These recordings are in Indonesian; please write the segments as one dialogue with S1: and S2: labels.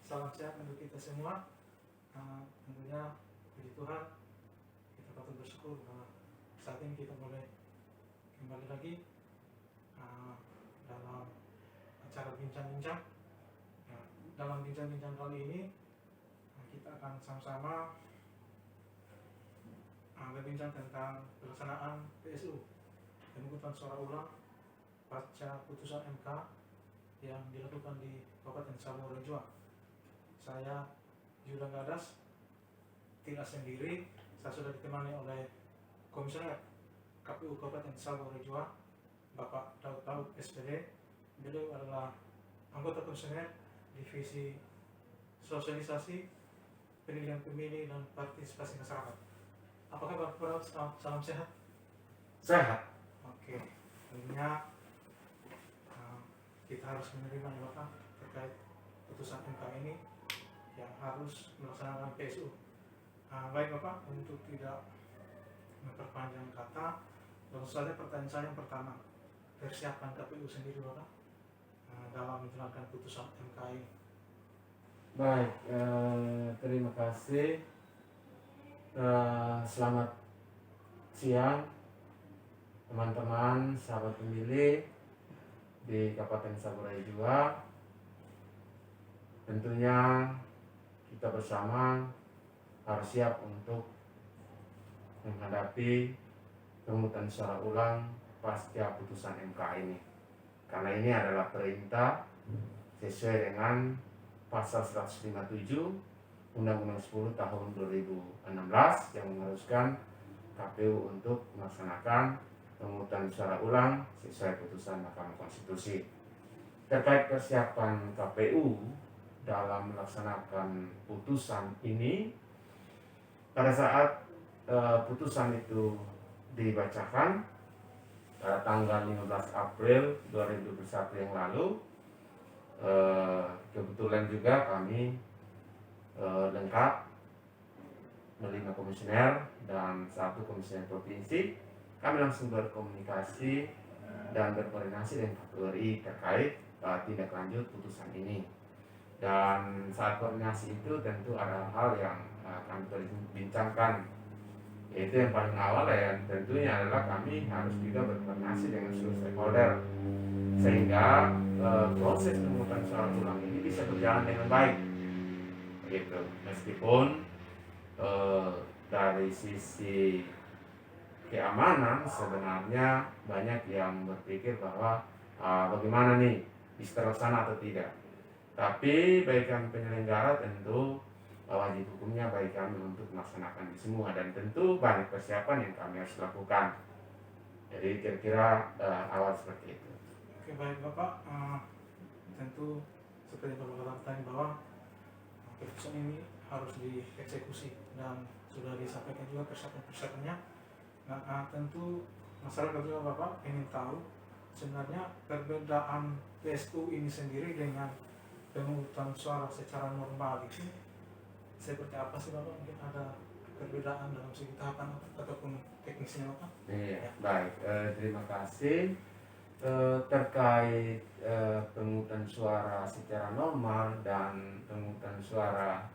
S1: Salam sehat untuk kita semua. Tentunya puji Tuhan, kita patut bersyukur bahwa saat ini kita boleh kembali lagi dalam acara bincang-bincang. Dalam bincang-bincang kali ini kita akan sama-sama berbincang tentang pelaksanaan PSU, pemungutan suara ulang pasca putusan MK yang dilakukan di Kabupaten Sabo Rejoa. Saya Yuda Gadas, tidak sendiri, saya sudah ditemani oleh Komisioner KPU Kabupaten Sabo Rejoa, Bapak Daud SPD. Beliau adalah anggota komisioner Divisi Sosialisasi, Pemilihan Pemilih dan Partisipasi Masyarakat. Apa kabar Bapak? Salam sehat?
S2: Sehat.
S1: Oke, tentunya kita harus menerima ya Bapak terkait putusan MK ini yang harus melaksanakan PSU. Baik Bapak, untuk tidak memperpanjang kata, langsung saja pertanyaan saya yang pertama. Persiapan KPU sendiri Bapak dalam menjalankan putusan MK ini.
S2: Baik, terima kasih. Selamat siang teman-teman, sahabat pemilih di Kabupaten Sabo Rejoa. Tentunya kita bersama harus siap untuk menghadapi pemungutan suara ulang pasca putusan MK ini, karena ini adalah perintah sesuai dengan pasal 157 Undang-Undang 10 tahun 2016 yang mengharuskan KPU untuk melaksanakan pemungutan suara ulang sesuai putusan Mahkamah Konstitusi. Terkait persiapan KPU dalam melaksanakan putusan ini, pada saat putusan itu dibacakan pada tanggal 15 April 2021 yang lalu, kebetulan juga kami lengkap 5 komisioner dan 1 komisioner provinsi. Kami langsung berkomunikasi dan berkoordinasi dengan KPU RI terkait tindak lanjut putusan ini. Dan saat koordinasi itu tentu ada hal yang kami perbincangkan, yaitu yang paling awal yang tentunya adalah kami harus juga berkoordinasi dengan seluruh stakeholder sehingga proses pemungutan suara ulang ini bisa berjalan dengan baik. Begitu. Meskipun dari sisi keamanan sebenarnya banyak yang berpikir bahwa bagaimana nih bisa terlaksana atau tidak. Tapi bagi kami penyelenggara tentu wajib hukumnya bagi kami untuk melaksanakan di semua, dan tentu banyak persiapan yang kami harus lakukan. Jadi kira-kira awal seperti itu.
S1: Oke, baik Bapak, tentu seperti Bapak katakan tadi bahwa putusan ini harus dieksekusi dan sudah disampaikan juga persiapan-persiapannya. Tentu masyarakat juga Bapak ingin tahu sebenarnya perbedaan PSU ini sendiri dengan pemungutan suara secara normal itu seperti apa sih Bapak? Mungkin ada perbedaan dalam segi tahapan ataupun teknisnya Bapak?
S2: Iya, baik. Terima kasih. Terkait pemungutan suara secara normal dan pemungutan suara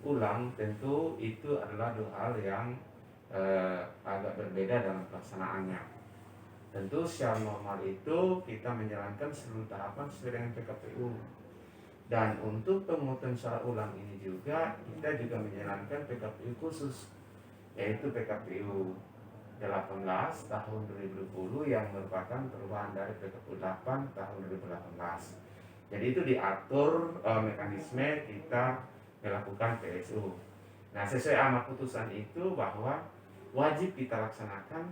S2: ulang, tentu itu adalah 2 hal yang agak berbeda dalam pelaksanaannya. Tentu secara normal itu kita menjalankan seluruh tahapan sesuai dengan PKPU. Dan untuk pemungutan suara ulang ini juga kita juga menjalankan PKPU khusus, yaitu PKPU 18 tahun 2020 yang merupakan perubahan dari PKPU 8 tahun 2018. Jadi itu diatur mekanisme kita melakukan PSU. Nah, sesuai amat putusan itu bahwa wajib kita laksanakan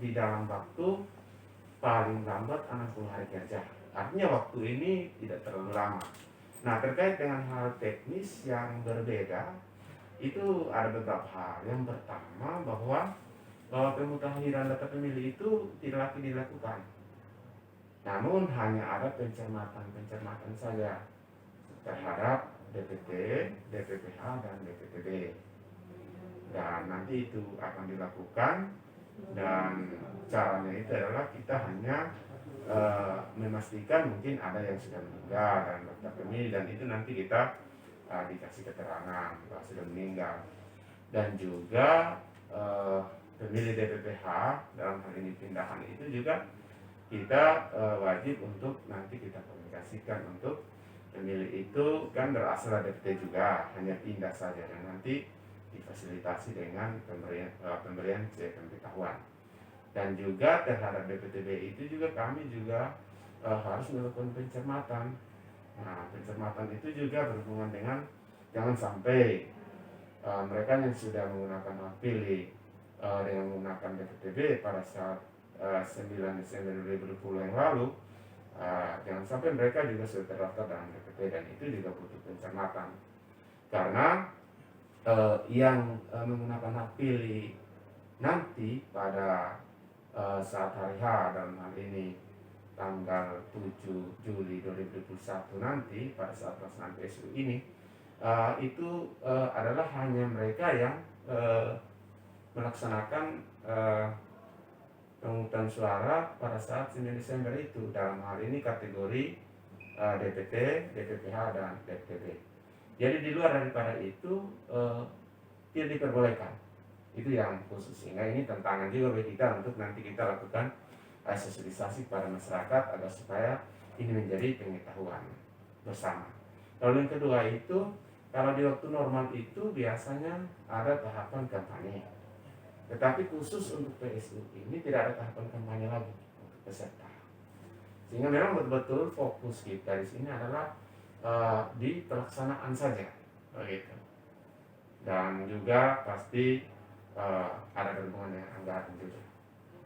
S2: di dalam waktu paling lambat 60 hari kerja. Artinya waktu ini tidak terlalu lama. Nah, terkait dengan hal teknis yang berbeda, itu ada beberapa hal. Yang pertama bahwa pemutahiran data pemilih itu tidak lagi dilakukan, namun hanya ada pencermatan saja terhadap DPT, DPPH, dan DPTB. Dan nanti itu akan dilakukan, dan caranya itu adalah kita hanya memastikan mungkin ada yang sudah meninggal dan daftar pemilih, dan itu nanti kita dikasih keterangan bahwa sudah meninggal. Dan juga pemilih DPPH dalam hal ini pindahan itu juga kita wajib untuk nanti kita komunikasikan untuk pemilih itu kan berasal dari DPT juga, hanya pindah saja dan nanti difasilitasi dengan pemberian C pemberitahuan. Dan juga terhadap DPTB itu juga kami juga harus melakukan pencermatan. Nah, pencermatan itu juga berhubungan dengan jangan sampai mereka yang sudah menggunakan hak pilih dengan menggunakan DPTB pada saat 9 Desember 2020 yang lalu, jangan sampai mereka juga sudah terdaftar dalam DPT, dan itu juga butuh pencermatan karena yang menggunakan hak pilih nanti pada saat hari H dalam hal ini tanggal 7 Juli 2021 nanti pada saat pelaksanaan PSU ini itu adalah hanya mereka yang melaksanakan pemungutan suara pada saat 9 Desember itu, dalam hal ini kategori DPT, DPPH, dan DPTB. Jadi di luar daripada itu tidak diperbolehkan. Itu yang khusus, sehingga ini tantangan juga bagi kita untuk nanti kita lakukan sosialisasi kepada masyarakat agar supaya ini menjadi pengetahuan bersama. Lalu yang kedua itu, kalau di waktu normal itu biasanya ada tahapan kampanye, tetapi khusus untuk PSU ini tidak ada tahapan kampanye lagi untuk peserta. Sehingga memang betul-betul fokus kita di sini adalah di pelaksanaan saja, begitu. Dan juga pasti ada berhubungan dengan anggaran juga.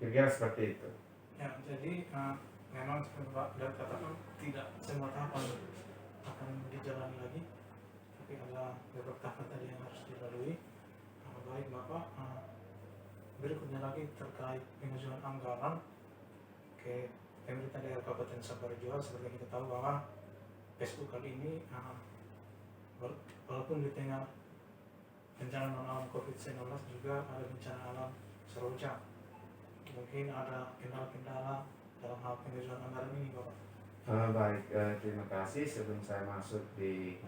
S2: Kira-kira seperti itu.
S1: Ya, jadi memang seperti Pak Dar katakan, tidak semua tahapan akan dijalani lagi, tapi ada beberapa tahapan tadi yang harus dilalui. Baik Bapak, berikutnya lagi terkait pengajuan anggaran ke pemerintah daerah Kabupaten Sabarejua. Seperti kita tahu bahwa PSU kali ini walaupun di tengah bencana non-alam COVID-19 juga ada bencana alam seroja. Mungkin ada kendala-kendala dalam hal pengajuan anggaran ini, Bapak.
S2: Baik, terima kasih. Sebelum saya masuk di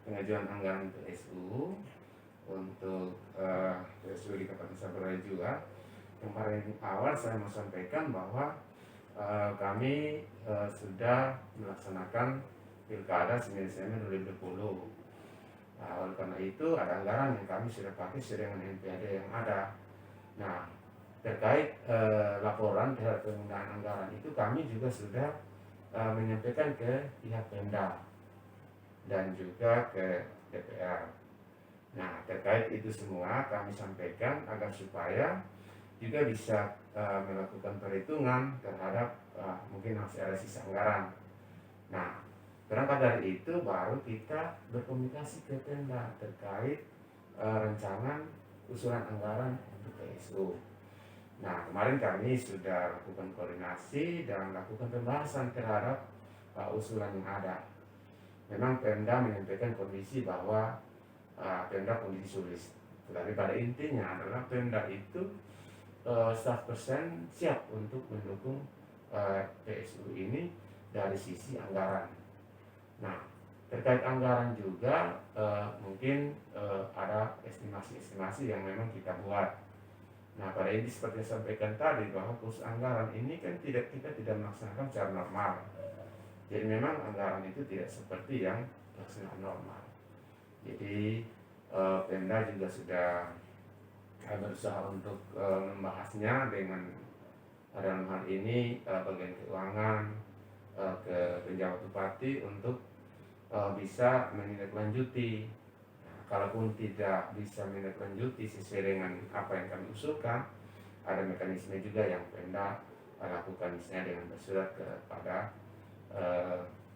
S2: pengajuan anggaran PSU untuk PSU di Kabupaten Sabarejua, yang paling awal saya mau sampaikan bahwa kami sudah melaksanakan Pilkada 9 Desember 2020. Oleh karena itu ada anggaran yang kami sudah pakai sesuai dengan NPAD yang ada. Nah, terkait laporan terhadap penggunaan anggaran itu kami juga sudah menyampaikan ke pihak Pemda dan juga ke DPR. Nah, terkait itu semua kami sampaikan agar supaya juga bisa melakukan perhitungan terhadap mungkin masih ada sisa anggaran. Nah, berangkat dari itu baru kita berkomunikasi ke Pemda terkait rancangan usulan anggaran untuk PSU. Nah, kemarin kami sudah lakukan koordinasi dan lakukan pembahasan terhadap usulan yang ada. Memang Pemda menyampaikan kondisi bahwa Pemda kondisi sulit, tetapi pada intinya adalah Pemda itu 100% siap untuk mendukung PSU ini dari sisi anggaran. Nah, terkait anggaran juga mungkin ada estimasi-estimasi yang memang kita buat. Nah, pada ini seperti yang saya sampaikan tadi bahwa khusus anggaran ini kan kita tidak melaksanakan secara normal. Jadi memang anggaran itu tidak seperti yang pelaksanaan normal. Jadi Pemda juga sudah berusaha untuk membahasnya dengan dalam hal ini bagian keuangan ke penjabat bupati untuk bisa menindaklanjuti. Nah, kalaupun tidak bisa menindaklanjuti sesuai dengan apa yang kami usulkan, ada mekanisme juga yang Pemda lakukan, misalnya dengan bersurat kepada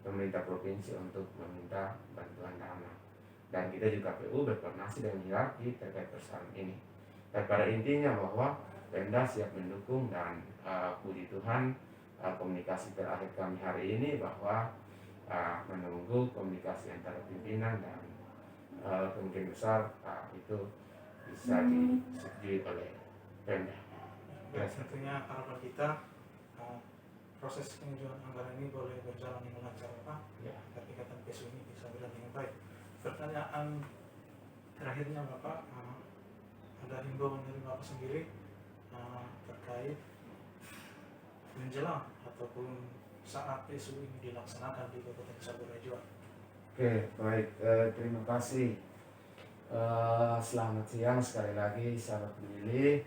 S2: pemerintah provinsi untuk meminta bantuan dana. Dan kita juga PU berkoordinasi dengan hierarki terkait persoalan ini. Dan pada intinya bahwa Pemda siap mendukung dan puji Tuhan komunikasi terakhir kami hari ini bahwa menunggu komunikasi antara pimpinan dan kemungkinan besar itu bisa disetujui oleh Pemda.
S1: Ya, tentunya harapan kita proses pengajuan anggaran ini boleh berjalan dengan lancar, Pak.
S2: Ya.
S1: Agar kegiatan PSU ini bisa berjalan dengan baik. pertanyaan terakhirnya Bapak, ada himbauan dari Bapak sendiri terkait menjelang ataupun saat PSU ini dilaksanakan di Kabupaten Saburai Jua.
S2: Oke, baik. Terima kasih. Selamat siang sekali lagi sahabat pemilih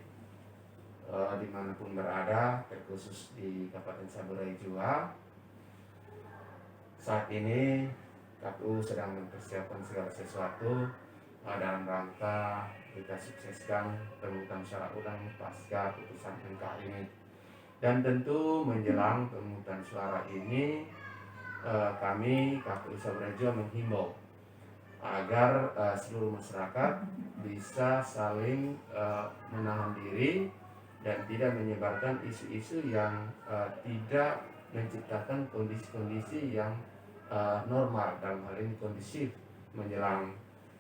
S2: dimanapun berada, terkhusus di Kabupaten Saburai Jua. Saat ini KPU sedang mempersiapkan segala sesuatu dalam rangka kita sukseskan pemungutan suara ulang pasca putusan MK ini. Dan tentu menjelang pemungutan suara ini kami KPU Saburai Jua menghimbau agar seluruh masyarakat bisa saling menahan diri dan tidak menyebarkan isu-isu yang tidak menciptakan kondisi-kondisi yang normal, dalam hal ini kondisif menjelang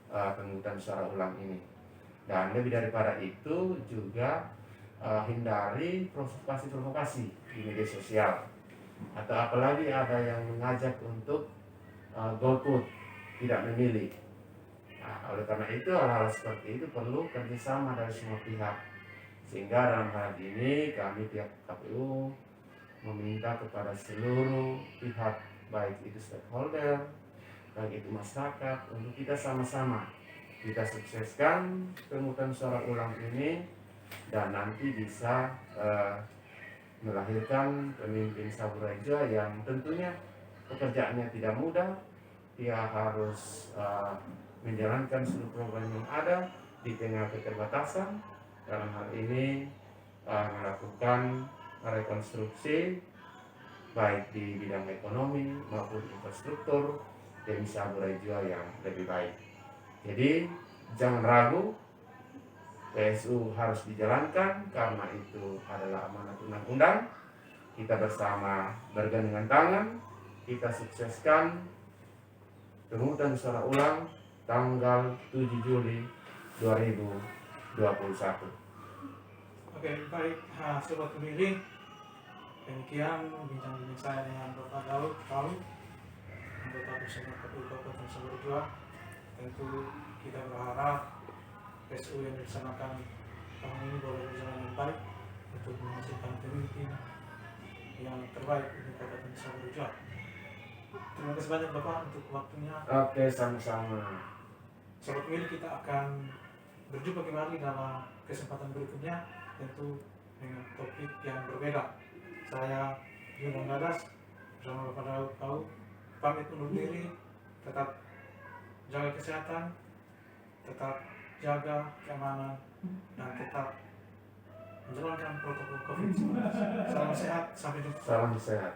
S2: pemungutan suara ulang ini. Dan lebih daripada itu juga hindari provokasi-provokasi di media sosial, atau apalagi ada yang mengajak untuk golput, tidak memilih. Nah, oleh karena itu hal-hal seperti itu perlu kerjasama dari semua pihak, sehingga dalam hal ini kami pihak KPU meminta kepada seluruh pihak, baik itu stakeholder, baik itu masyarakat, untuk kita sama-sama kita sukseskan pemungutan suara ulang ini dan nanti bisa melahirkan pemimpin Saburai Jua yang tentunya pekerjaannya tidak mudah. Dia harus menjalankan seluruh program yang ada di tengah keterbatasan, dalam hal ini melakukan rekonstruksi baik di bidang ekonomi maupun infrastruktur demi Saburai Jua yang lebih baik. Jadi jangan ragu, PSU harus dijalankan karena itu adalah amanat undang-undang. Kita bersama bergandengan tangan, kita sukseskan pemungutan suara ulang tanggal 7 Juli 2021.
S1: Oke, baik, sobat pemilih, demikian bincang-bincang saya dengan Bapak Daud Kaum, anggota Bersama KPU Kabupaten Saburai Jua. Tentu kita berharap PSU yang dilaksanakan tahun ini boleh berjalan dengan baik untuk menghasilkan pemimpin yang terbaik untuk Kabupaten Saburai Jua. Terima kasih banyak Bapak untuk waktunya.
S2: Oke, sama-sama.
S1: Sobat pemilih, kita akan berjumpa kembali dalam kesempatan berikutnya, tentu dengan topik yang berbeda. Saya Yunus Gadas bersama Bapak Daud Kaum pamit undur diri. Tetap jaga kesehatan, tetap jaga keamanan, dan tetap menjalankan protokol COVID-19. Salam sehat, sampai jumpa.
S2: Salam sehat.